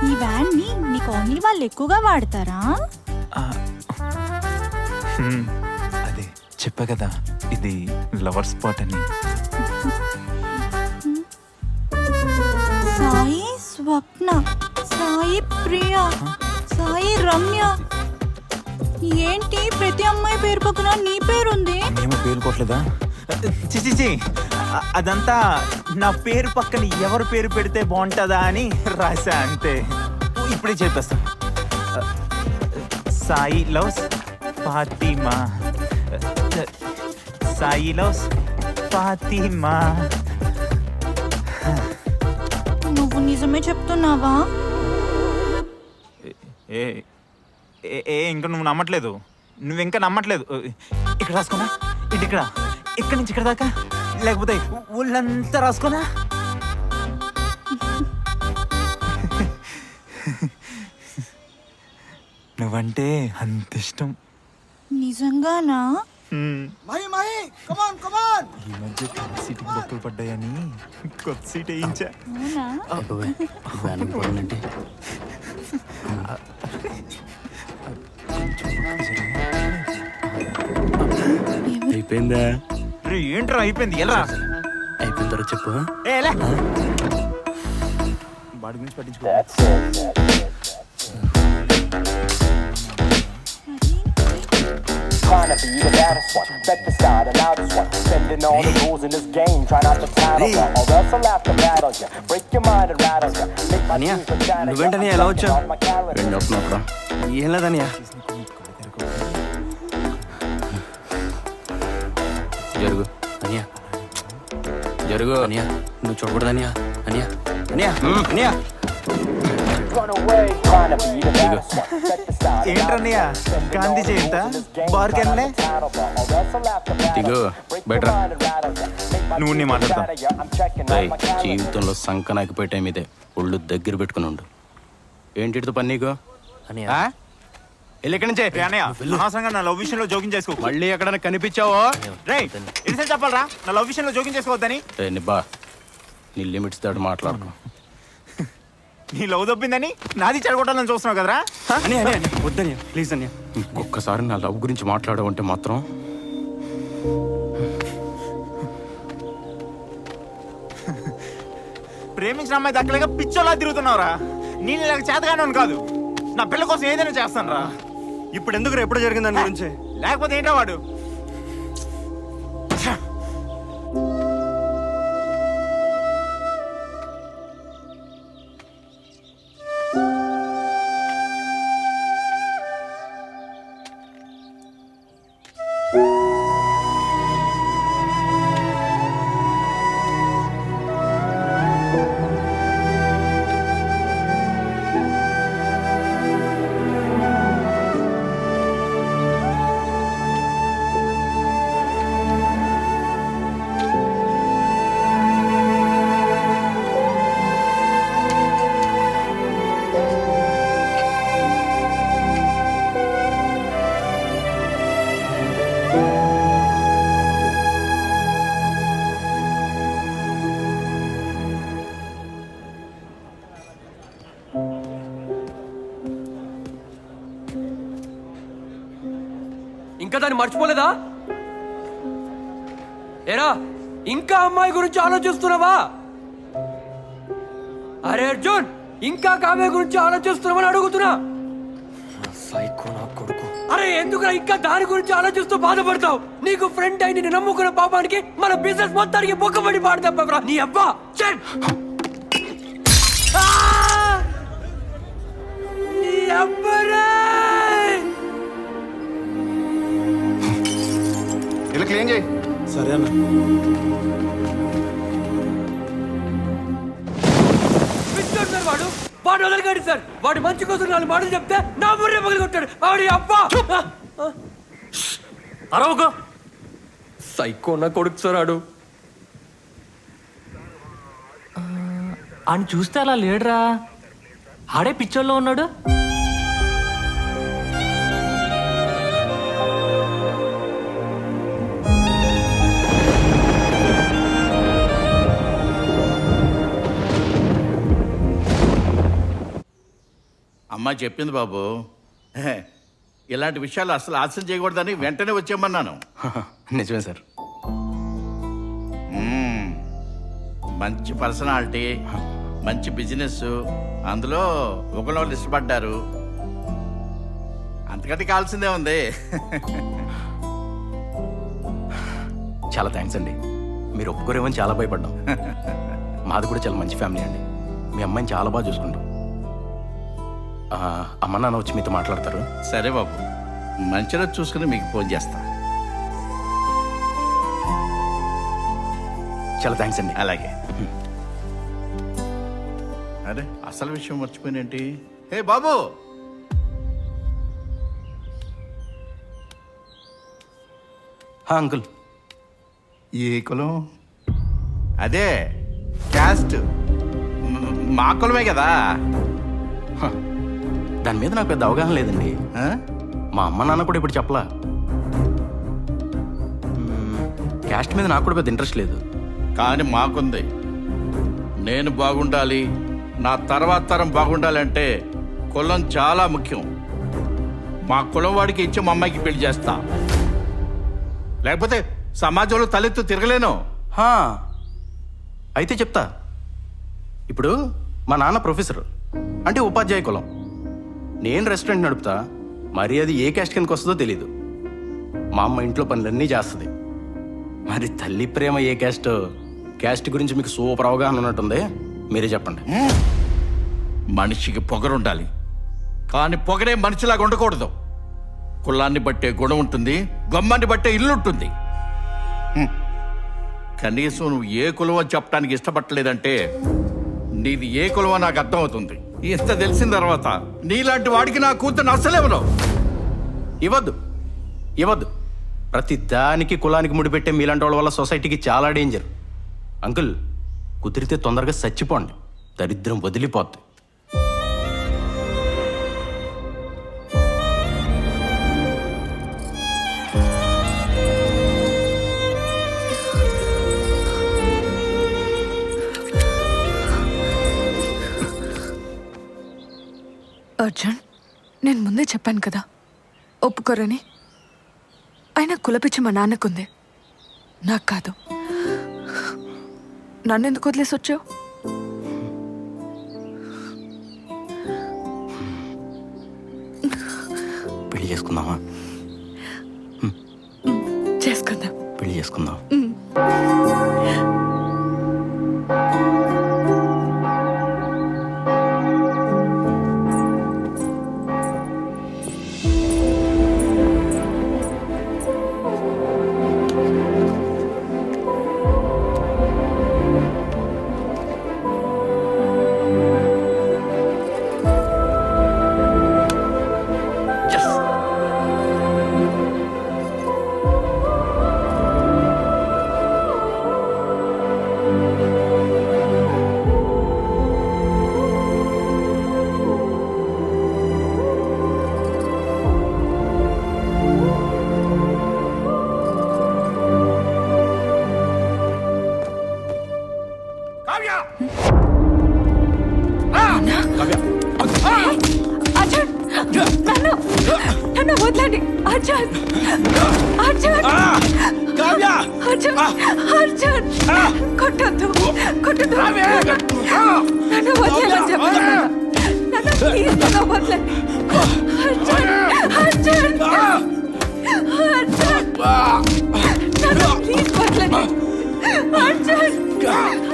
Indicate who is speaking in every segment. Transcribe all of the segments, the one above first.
Speaker 1: ఈ వ్యాన్ ని మీ కాలనీ వాళ్ళు ఎక్కువగా వాడతారా?
Speaker 2: అదే చెప్పా కదా, ఇది లవర్ స్పాట్ అని.
Speaker 1: సాయి స్వప్న, సాయి ప్రియ, సాయి రమ్య, ఏంటి ప్రతి అమ్మాయి పేరు పక్కన నీ పేరుంది?
Speaker 2: మేము పేరుకోవట్లేదా? చిచిచి, అదంతా నా పేరు పక్కన ఎవరు పేరు పెడితే బాగుంటుందా అని రాసా అంతే. ఇప్పుడే చెప్పేస్తా. Sai loves Fatima, Sai loves Fatima.
Speaker 1: నువ్వు నిజమే చెప్తున్నావా?
Speaker 2: ఏ ఏ ఇంకా నువ్వు నమ్మట్లేదు, నువ్వు ఇంకా నమ్మట్లేదు. ఇక్కడ రాసుకోనా, ఇటు ఇక్కడ, ఇక్కడి నుంచి ఇక్కడ దాకా, లేకపోతే ఊళ్ళంతా రాసుకోనా? నువ్వంటే అంత ఇష్టం.
Speaker 1: నిజంగానా?
Speaker 2: ఈ మధ్య సీటుకి బొక్కలు పడ్డాయని కొత్త సీట్ వేయించా.
Speaker 3: అయిపోయిందా?
Speaker 2: ఏంట్రా అయిపోయింది? ఎలా
Speaker 3: అయిపోయిన తర్వాత చెప్పు.
Speaker 2: వాడి గురించి పట్టించుకో.
Speaker 4: Trying to be the baddest one, bet the star, the loudest one, spending all the rules in this game, try not to tattle ya, or else I'll have to battle ya, break your mind and rattle ya, make my
Speaker 3: Ania,
Speaker 4: dreams vagina
Speaker 3: నువ్వేంటని ఎలా వచ్చావు?
Speaker 4: on my calendar.
Speaker 3: రెండు వస్తున్నప్పుడు ఏం లేదనియా. జరుగు అనియా, జరుగు అనియా, నువ్వు చూడకూడదనియా. అనియా అనియా అనియా,
Speaker 4: Run away, trying to be the baddest one, bet the star, the
Speaker 2: ఏంట్రన్నయ్య,
Speaker 4: loudest one, spending
Speaker 2: Gandhi
Speaker 4: all the
Speaker 2: Jayanta?
Speaker 4: rules in this game,
Speaker 2: బార్కి
Speaker 4: try not
Speaker 2: వెళ్ళలే?
Speaker 4: to tattle ya, or else I'll have to battle
Speaker 3: దిగు,
Speaker 4: ya, break your
Speaker 3: బయటరా.
Speaker 4: mind and rattle ya, make my
Speaker 2: నువ్వు
Speaker 4: dreams
Speaker 2: మాట్లాడతా.
Speaker 4: vagina ya, I'm checking on my calendar.
Speaker 3: జీవితంలో సంకనాకి పోయే time ఇదే. ఒళ్ళు దగ్గర పెట్టుకుని ఉండు. ఏంటితో పని నీకు? ఆ? వెళ్ళి ఇక్కడి నుంచే.
Speaker 2: రే అన్నయ్య, అనవసరంగా నా లవ్ విషయంలో జోక్యం చేసుకో.
Speaker 3: మళ్ళీ ఎక్కడైనా కనిపించావో
Speaker 2: రే ఎన్నిసార్లు చెప్పాలరా నా లవ్ విషయంలో జోక్యం చేసుకోవద్దని?
Speaker 3: నిబ్బా, నీ లిమిట్స్ దాటి మాట్లాడుకో.
Speaker 2: నీ లవ్ దొబ్బిందని నాది చెడగొట్టాలని చూస్తున్నావు కదరా?
Speaker 3: అని వద్దని ప్లీజ్ అని. ఇంకొకసారి నా లవ్ గురించి మాట్లాడవంటే మాత్రం
Speaker 2: ప్రేమించిన అమ్మాయి దక్కలేక పిచ్చోలా తిరుగుతున్నావురా. నేను ఇలాగ చేతగానే కాదు, నా పిల్ల కోసం ఏదైనా చేస్తాను రా.
Speaker 5: ఇప్పుడు ఎందుకు ఎప్పుడు జరిగింది దాని గురించి?
Speaker 2: లేకపోతే ఏంటో వాడు.
Speaker 6: ఇంకా దాన్ని మర్చిపోలేదా? ఏరా, ఇంకా అమ్మాయి గురించి ఆలోచిస్తున్నావా? అరే అర్జున్, ఇంకా కావ్య గురించి ఆలోచిస్తున్నావని అడుగుతున్నా.
Speaker 5: సైకో నా కొడుకు.
Speaker 6: అరే ఎందుకురా ఇంకా దాని గురించి ఆలోచిస్తూ బాధపడతావు? నీకు ఫ్రెండ్ అయి నేను నమ్ముకున్న పాపానికి మన బిజినెస్ మొత్తానికి బొక్కబడి పాడతా నీ అబ్బా. నీ అబ్బరా
Speaker 5: ఇలా క్లీన్ చేయి. సరే అన్న.
Speaker 6: వాడు వాడు వదలగాడు సార్. వాడు మంచి కోసం 4 మాటలు చెప్తే నా బుర్ర పగలు కొట్టాడు. వాడి అబ్బా
Speaker 5: అరవకు.
Speaker 6: సైకో నా కొడుకు సార్. ఆడు
Speaker 7: అని చూస్తే అలా లేడురా, ఆడే పిక్చర్లో ఉన్నాడు.
Speaker 8: అమ్మ చెప్పింది బాబు. ఇలాంటి విషయాలు అసలు ఆశ చేయకూడదని వెంటనే వచ్చేయమన్నాను.
Speaker 3: నిజమే సార్.
Speaker 8: మంచి పర్సనాలిటీ, మంచి బిజినెస్, అందులో ఒకళ్ళు ఇష్టపడ్డారు. అంతకంటే కావాల్సిందే ఉంది.
Speaker 3: చాలా థ్యాంక్స్ అండి. మీరు ఒప్పుకోరేమని చాలా భయపడ్డాం. మాది కూడా చాలా మంచి ఫ్యామిలీ అండి. మీ అమ్మాయిని చాలా బాగా చూసుకుంటాం. అమ్మ నాన్న వచ్చి మీతో మాట్లాడతారు.
Speaker 8: సరే బాబు, మంచి రోజు చూసుకుని మీకు ఫోన్ చేస్తా.
Speaker 3: చాలా థ్యాంక్స్ అండి.
Speaker 8: అలాగే. అరే అసలు విషయం మర్చిపోయినేంటి? హే బాబు,
Speaker 3: అంకుల్.
Speaker 8: ఏ కులం? అదే క్యాస్ట్ మా కులమే కదా.
Speaker 3: దాని మీద నాకు పెద్ద అవగాహన లేదండి.
Speaker 8: ఆ?
Speaker 3: మా అమ్మ నాన్న కూడా ఇప్పుడు చెప్పలా. క్యాస్ట్ మీద నాకు కూడా పెద్ద ఇంట్రెస్ట్ లేదు.
Speaker 8: కానీ మాకుంది. నేను బాగుండాలి, నా తర్వాత తరం బాగుండాలంటే కులం చాలా ముఖ్యం. మా కులం వాడికి ఇచ్చి మా అమ్మాయికి పెళ్లి చేస్తా, లేకపోతే సమాజంలో తలెత్తు తిరగలేను.
Speaker 3: హా, అయితే చెప్తా. ఇప్పుడు మా నాన్న ప్రొఫెసర్, అంటే ఉపాధ్యాయ కులం. నేను రెస్టారెంట్ నడుపుతా. మరి అది ఏ క్యాస్ట్ కిందకి వస్తుందో తెలీదు. మా అమ్మ ఇంట్లో పనులన్నీ చేస్తుంది. మరి తల్లి ప్రేమ ఏ క్యాస్ట్? క్యాస్ట్ గురించి మీకు సూపర్ అవగాహన ఉన్నట్టుంది. మీరే చెప్పండి.
Speaker 8: మనిషికి పొగరుండాలి, కానీ పొగరే మనిషిలాగా ఉండకూడదు. కులాన్ని బట్టే గుణం ఉంటుంది, గమ్మాన్ని బట్టే ఇల్లు ఉంటుంది. కనీసం నువ్వు ఏ కులం అని చెప్పడానికి ఇష్టపడలేదంటే నీది ఏ కులమో నాకు అర్థమవుతుంది. ఇంత తెలిసిన తర్వాత నీలాంటి వాడికి నా కూతురు అసలేవను.
Speaker 3: ఇవ్వద్దు, ఇవ్వద్దు. ప్రతి దానికి కులానికి ముడిపెట్టే మీలాంటి వాళ్ళ వల్ల సొసైటీకి చాలా డేంజర్. అంకుల్, కుదిరితే తొందరగా చచ్చిపోండి. దరిద్రం వదిలిపోద్ది.
Speaker 9: అర్జున్, నేను ముందే చెప్పాను కదా ఒప్పుకోరని. అయినా కులపిచ్చి మా నాన్నకుంది, నాకు కాదు. నన్నెందుకు వదిలేసి వచ్చావు?
Speaker 3: పెళ్లి చేసుకుందామా?
Speaker 9: చేసుకుందాం.
Speaker 3: పెళ్లి చేసుకుందాం.
Speaker 9: అర్జున్, నన్ను వదలండి. అర్జున్, అర్జున్, అర్జున్, అర్జున్, కొట్టొద్దు, కొట్టొద్దు. నన్ను వదలని చెప్తాను. నన్ను ప్లీజ్ నన్ను వదలండి. అర్జున్, అర్జున్, అర్జున్, నన్ను ప్లీజ్ వదలండి. అర్జున్,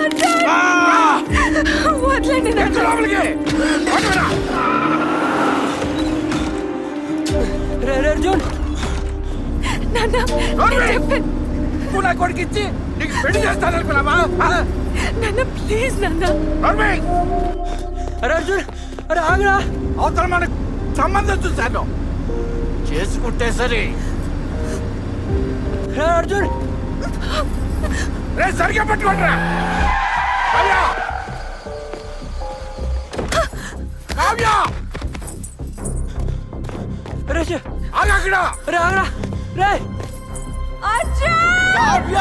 Speaker 9: అర్జున్, వదలండి నన్ను.
Speaker 6: అర్జున్,
Speaker 9: నాన్న, నేను చెప్పాను.
Speaker 6: నా కొడుకు ఇచ్చి నీకు పెళ్లి చేస్తాననుకున్నావా?
Speaker 9: నాన్న, ప్లీజ్ నాన్న.
Speaker 6: అరే అర్జున్, అరే ఆగరా.
Speaker 8: అవతల మనకు సంబంధం చూశాను, చేసుకుంటే సరే.
Speaker 6: అర్జున్,
Speaker 8: రే సరిగ్గా పట్టుకోండిరా. కావ్య,
Speaker 6: అరే
Speaker 8: ఆగక్కడ.
Speaker 6: అరే ఆగరా. రే
Speaker 1: అర్జున్!
Speaker 8: కావ్య